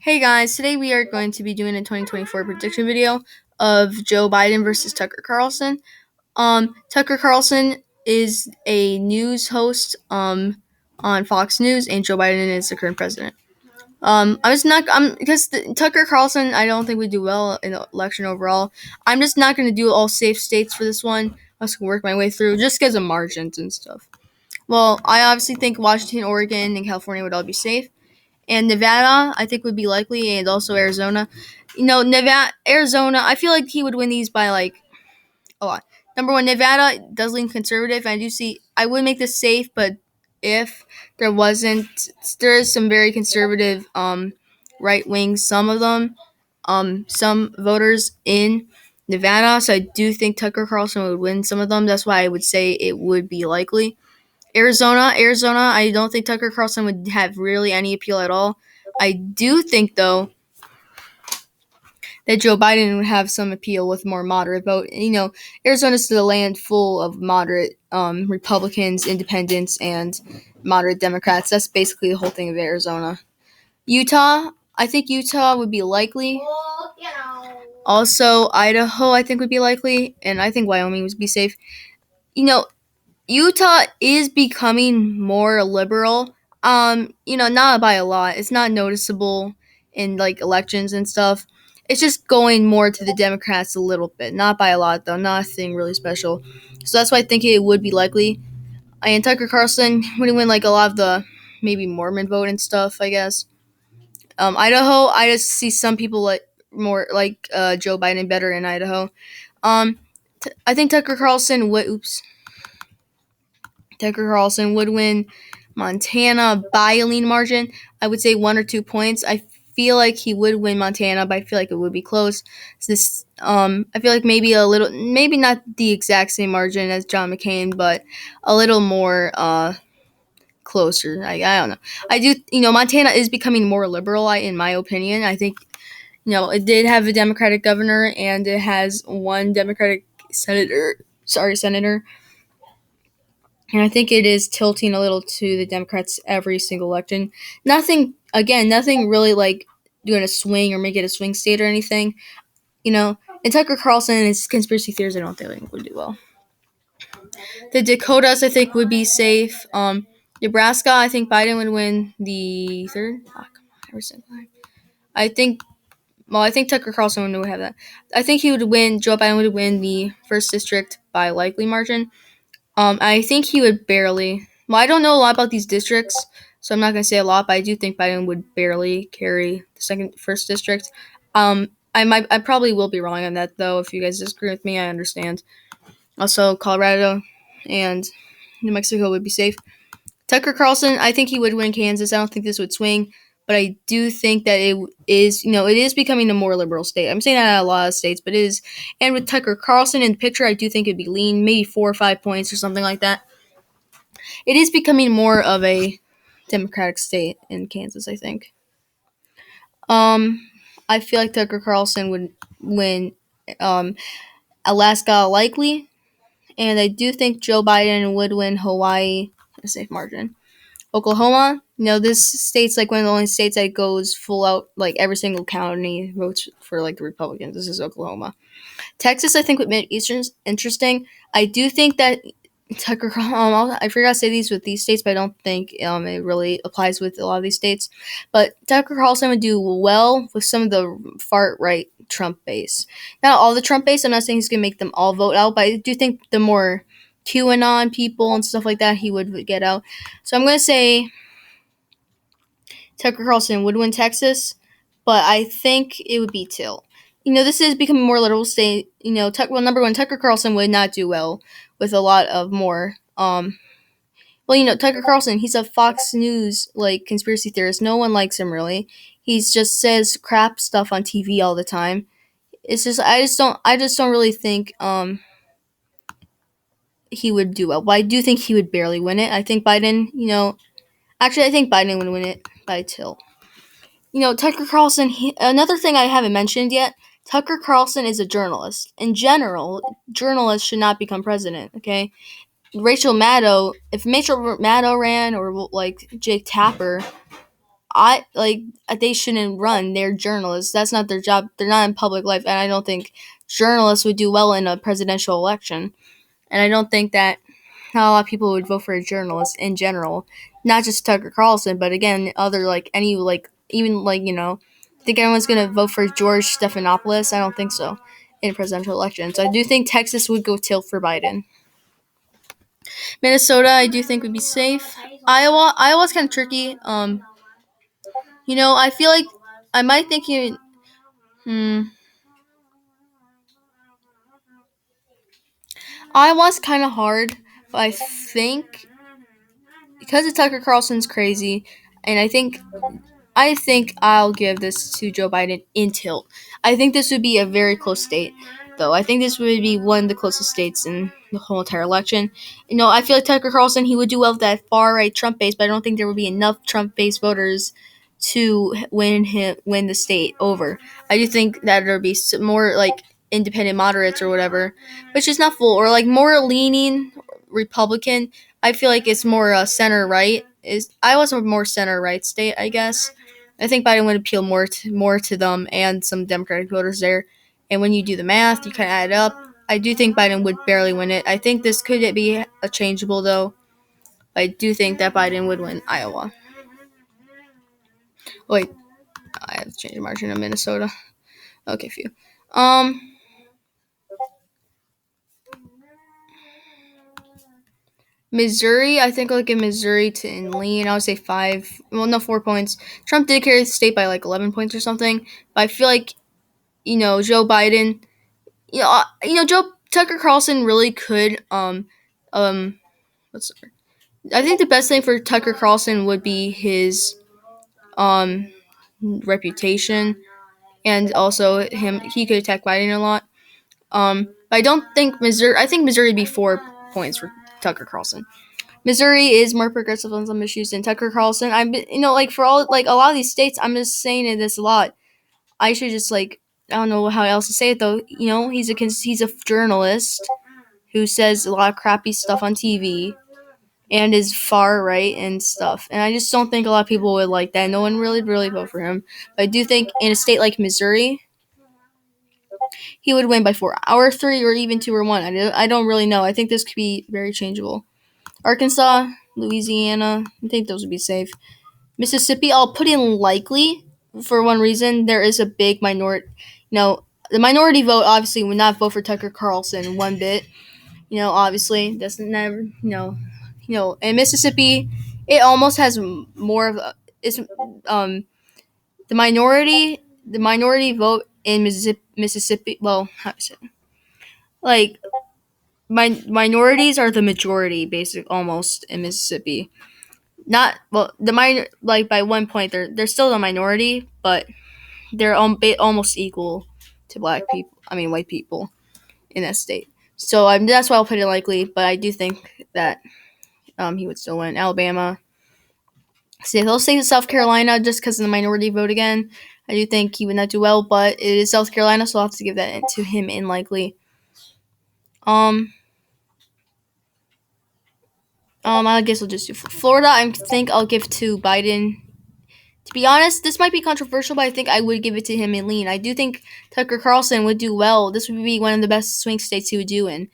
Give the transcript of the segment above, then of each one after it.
Hey guys, today we are going to be doing a 2024 prediction video of Joe Biden versus Tucker Carlson. Tucker Carlson is a news host on Fox News, and Joe Biden is the current president. Tucker Carlson, I don't think would do well in the election overall. I'm just not going to do all safe states for this one. I'm just going to work my way through just because of margins and stuff. Well, I obviously think Washington, Oregon, and California would all be safe. And Nevada, I think would be likely, and also Arizona. Arizona, I feel like he would win these by like a lot. Number one, Nevada does lean conservative. I would make this safe, but if there wasn't, there is some very conservative, right wing, some of them, some voters in Nevada. So I do think Tucker Carlson would win some of them. That's why I would say it would be likely. Arizona, I don't think Tucker Carlson would have really any appeal at all. I do think, though, that Joe Biden would have some appeal with more moderate vote. Arizona's the land full of moderate Republicans, independents, and moderate Democrats. That's basically the whole thing of Arizona. Utah, I think Utah would be likely. Also, Idaho, I think would be likely, and I think Wyoming would be safe. Utah is becoming more liberal. Not by a lot. It's not noticeable in like elections and stuff. It's just going more to the Democrats a little bit. Not by a lot though. Nothing really special. So that's why I think it would be likely. And Tucker Carlson would win like a lot of the maybe Mormon vote and stuff, I guess. Idaho, I just see some people like more like Joe Biden better in Idaho. I think Tucker Carlson would. Tucker Carlson would win Montana by a lean margin. I would say 1 or 2 points. I feel like he would win Montana, but I feel like it would be close. I feel like maybe not the exact same margin as John McCain, but a little more closer. I don't know. I do. Montana is becoming more liberal. In my opinion, I think it did have a Democratic governor and it has one Democratic senator. And I think it is tilting a little to the Democrats every single election. Nothing really like doing a swing or make it a swing state or anything. And Tucker Carlson and his conspiracy theories, I don't think would do well. The Dakotas, I think, would be safe. Nebraska, I think Biden would win the third. I think Tucker Carlson would have that. I think Joe Biden would win the first district by likely margin. I think he would barely. Well, I don't know a lot about these districts, so I'm not going to say a lot, but I do think Biden would barely carry the first district. I probably will be wrong on that, though. If you guys disagree with me, I understand. Also, Colorado and New Mexico would be safe. Tucker Carlson, I think he would win Kansas. I don't think this would swing, but I do think that it is becoming a more liberal state. I'm saying that in a lot of states, but it is. And with Tucker Carlson in the picture, I do think it'd be lean, maybe 4 or 5 points or something like that. It is becoming more of a Democratic state in Kansas, I think. I feel like Tucker Carlson would win Alaska likely, and I do think Joe Biden would win Hawaii at a safe margin. Oklahoma, this state's like one of the only states that goes full out, like every single county votes for like the Republicans. This is Oklahoma. Texas, I think would be interesting. I do think that Tucker, I forgot to say these with these states, but I don't think it really applies with a lot of these states. But Tucker Carlson would do well with some of the far right Trump base. Not all the Trump base. I'm not saying he's going to make them all vote out, but I do think the more QAnon people and stuff like that, he would get out. So I'm going to say Tucker Carlson would win Texas, but I think it would be tilt. This is becoming more liberal state. Number one, Tucker Carlson would not do well with a lot of more. Tucker Carlson, he's a Fox News like conspiracy theorist. No one likes him really. He just says crap stuff on TV all the time. It's just I just don't really think he would do well. But I do think he would barely win it. I think Biden, I think Biden would win it by tilt. Tucker Carlson, another thing I haven't mentioned yet, Tucker Carlson is a journalist. In general, journalists should not become president, okay? If Rachel Maddow ran, or like Jake Tapper, I like they shouldn't run. They're journalists. That's not their job. They're not in public life, and I don't think journalists would do well in a presidential election. And I don't think that not a lot of people would vote for a journalist in general, not just Tucker Carlson, but again, other like any like even like think everyone's gonna vote for George Stephanopoulos? I don't think so in a presidential election. So I do think Texas would go tilt for Biden. Minnesota, I do think would be safe. Iowa's kind of tricky. I feel like I might think you. Hmm. Iowa's kind of hard, but I think because of Tucker Carlson's crazy, and I think I'll give this to Joe Biden in tilt. I think this would be a very close state, though. I think this would be one of the closest states in the whole entire election. I feel like Tucker Carlson, he would do well with that far right Trump base, but I don't think there would be enough Trump base voters to win the state over. I do think that there'd be more like independent moderates or whatever, which is not full or like more leaning Republican. I feel like it's more center right. Is Iowa's a more center right state, I guess. I think Biden would appeal more to them and some Democratic voters there. And when you do the math, you kind of add it up. I do think Biden would barely win it. I think this could be a changeable though. I do think that Biden would win Iowa. Wait, I have to change the margin of Minnesota. Okay, phew. Um, Missouri, I think I'll give Missouri to lean. I would say 5. Well, no, 4 points. Trump did carry the state by like 11 points or something. But I feel like Joe Biden. Joe Tucker Carlson really could. What's I think the best thing for Tucker Carlson would be his reputation, and also him. He could attack Biden a lot. But I don't think Missouri. I think Missouri would be 4 points for Tucker Carlson. Missouri is more progressive on some issues than Tucker Carlson. Like for all like a lot of these states, I'm just saying this a lot. I should just like I don't know how else to say it though. He's a journalist who says a lot of crappy stuff on TV and is far right and stuff. And I just don't think a lot of people would like that. No one really vote for him. But I do think in a state like Missouri, he would win by 4, or 3, or even 2 or 1. I don't really know. I think this could be very changeable. Arkansas, Louisiana, I think those would be safe. Mississippi, I'll put in likely for one reason. There is a big minority. The minority vote obviously would not vote for Tucker Carlson one bit. Obviously doesn't never. In Mississippi, it almost has more of it's the minority vote in Mississippi. Well, how to say it? Like minorities are the majority, basically almost in Mississippi. Not well, the minor like by 1 point they're still the minority, but they're almost equal to black people. I mean white people in that state. So that's why I'll put it likely. But I do think that he would still win. Alabama. See, he'll stay to South Carolina just because of the minority vote again. I do think he would not do well, but it is South Carolina, so I'll have to give that to him in likely. I guess I'll just do Florida. I think I'll give to Biden. To be honest, this might be controversial, but I think I would give it to him in lean. I do think Tucker Carlson would do well. This would be one of the best swing states he would do in.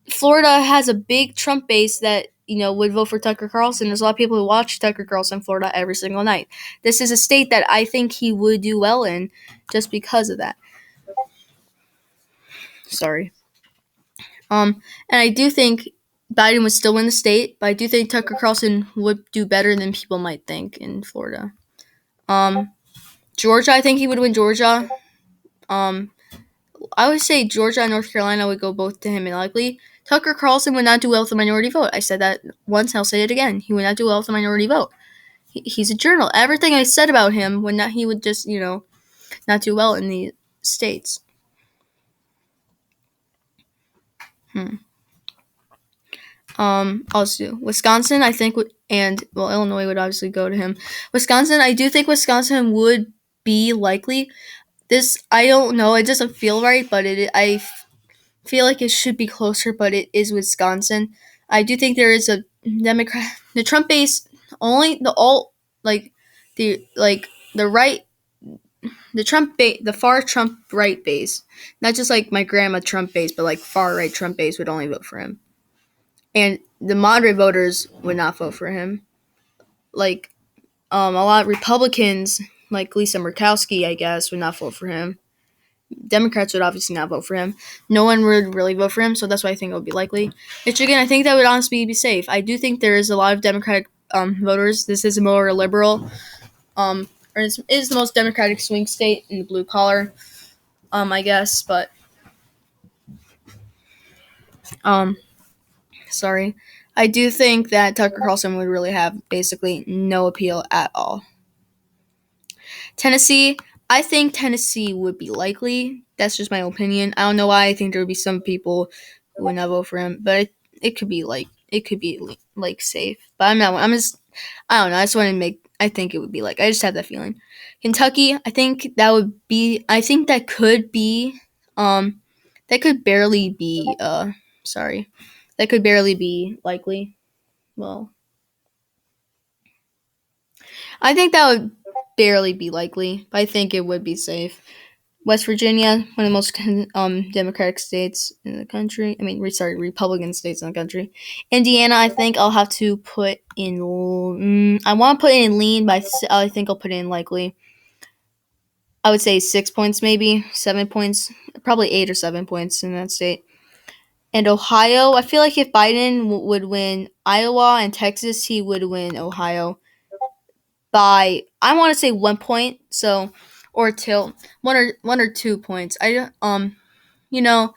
Florida has a big Trump base that would vote for Tucker Carlson. There's a lot of people who watch Tucker Carlson in Florida every single night. This is a state that I think he would do well in just because of that. Sorry. And I do think Biden would still win the state, but I do think Tucker Carlson would do better than people might think in Florida. Georgia, I think he would win Georgia. I would say Georgia and North Carolina would go both to him and likely. Tucker Carlson would not do well with the minority vote. I said that once, I'll say it again. He would not do well with the minority vote. He's a journal. Everything I said about him he would just, not do well in the states. Also Wisconsin, I think Illinois would obviously go to him. Wisconsin, I do think Wisconsin would be likely. This I don't know. It doesn't feel right, but I feel like it should be closer, but it is Wisconsin. I do think there is a Democrat. The Trump base like the right, the far Trump right base, not just like my grandma Trump base, but like far right Trump base would only vote for him, and the moderate voters would not vote for him. Like a lot of Republicans, like Lisa Murkowski, I guess, would not vote for him. Democrats would obviously not vote for him. No one would really vote for him, so that's why I think it would be likely. Michigan, I think that would honestly be safe. I do think there is a lot of Democratic voters. This is more liberal, or it is the most Democratic swing state in the blue collar, I guess. But um, sorry, I do think that Tucker Carlson would really have basically no appeal at all. Tennessee, I think Tennessee would be likely. That's just my opinion. I don't know why. I think there would be some people who would not vote for him, but it could be like safe. But I'm not. I'm just. I don't know. I just want to make. I think it would be like. I just have that feeling. Kentucky, I think that would be. I think that could be. That could barely be. Sorry, that could barely be likely. Well, I think that would barely be likely, but I think it would be safe. West Virginia, one of the most Democratic states in the country. I mean, sorry, Republican states in the country. Indiana, I think I'll have to put in. I want to put in lean, but I think I'll put in likely. I would say 6 points, maybe 7 points, probably 8 or 7 points in that state. And Ohio, I feel like if Biden would win Iowa and Texas, he would win Ohio by, I want to say 1 point. So, or till 1 or 2 points. You know,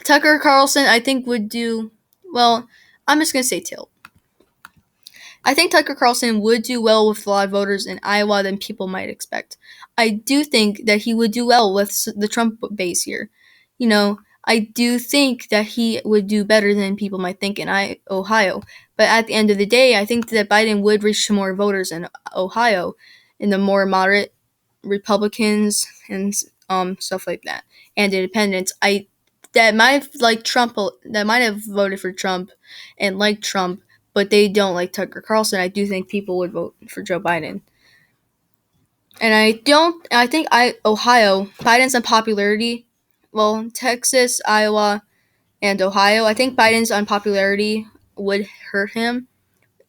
Tucker Carlson, I think would do well. I'm just gonna say tilt. I think Tucker Carlson would do well with a lot of voters in Iowa than people might expect. I do think that he would do well with the Trump base here. I do think that he would do better than people might think in Ohio. But at the end of the day, I think that Biden would reach more voters in Ohio, in the more moderate Republicans and stuff like that, and independents. That might have liked Trump, that might have voted for Trump and liked Trump, but they don't like Tucker Carlson. I do think people would vote for Joe Biden. And I think Ohio, Biden's unpopularity, well, Texas, Iowa, and Ohio, I think Biden's unpopularity would hurt him,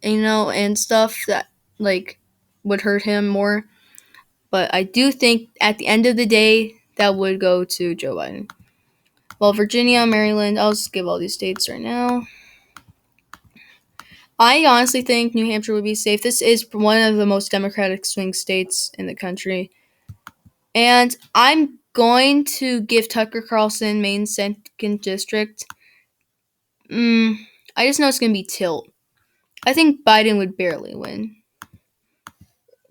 and stuff that, like, would hurt him more. But I do think at the end of the day, that would go to Joe Biden. Well, Virginia, Maryland, I'll just give all these states right now. I honestly think New Hampshire would be safe. This is one of the most Democratic swing states in the country. And I'm going to give Tucker Carlson Maine 2nd District. I just know it's going to be tilt. I think Biden would barely win.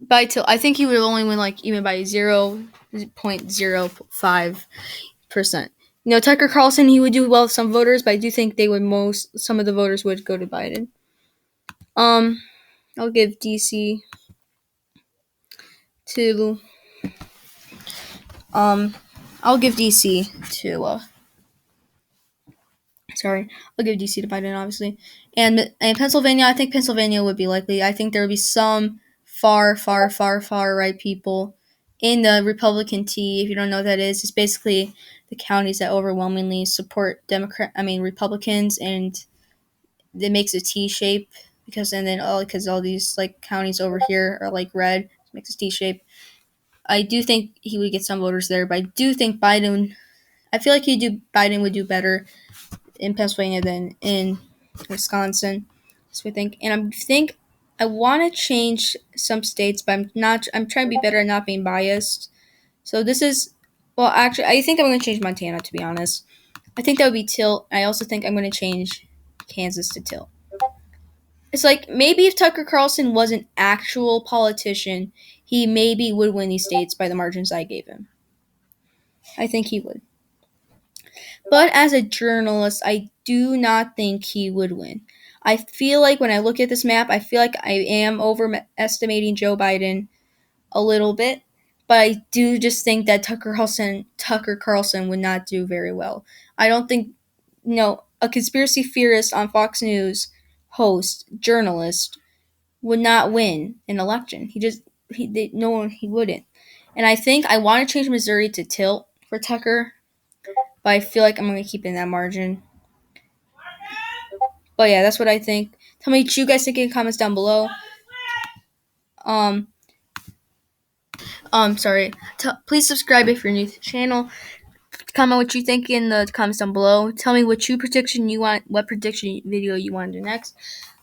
By tilt, I think he would only win like even by 0.05%. Tucker Carlson, he would do well with some voters, but I do think some of the voters would go to Biden. I'll give DC to, I'll give DC to, I'll give DC to Biden, obviously. And Pennsylvania, I think Pennsylvania would be likely. I think there would be some far, far, far, far right people in the Republican T. If you don't know what that is, it's basically the counties that overwhelmingly support Republicans, and it makes a T shape because all these like counties over here are like red, it makes a T shape. I do think he would get some voters there, but I do think Biden would do better in Pennsylvania than in Wisconsin. So I think, I want to change some states, but I'm trying to be better at not being biased. So this is, well, actually, I think I'm going to change Montana, to be honest. I think that would be tilt. I also think I'm going to change Kansas to tilt. It's like, maybe if Tucker Carlson was an actual politician, he maybe would win these states by the margins I gave him. I think he would. But as a journalist, I do not think he would win. I feel like when I look at this map, I feel like I am overestimating Joe Biden a little bit. But I do just think that Tucker Carlson would not do very well. I don't think, a conspiracy theorist on Fox News, host, journalist, would not win an election. No one, he wouldn't. And I think I want to change Missouri to tilt for Tucker, but I feel like I'm going to keep it in that margin. But yeah, that's what I think. Tell me what you guys think in the comments down below. Um, sorry. Please subscribe if you're new to the channel. Comment what you think in the comments down below. Tell me what prediction video you want to do next.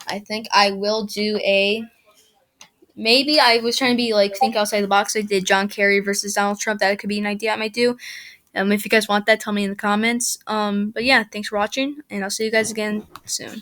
I think I will do maybe I was trying to be like think outside the box. I did John Kerry versus Donald Trump. That could be an idea I might do. If you guys want that, tell me in the comments. But yeah, thanks for watching, and I'll see you guys again soon.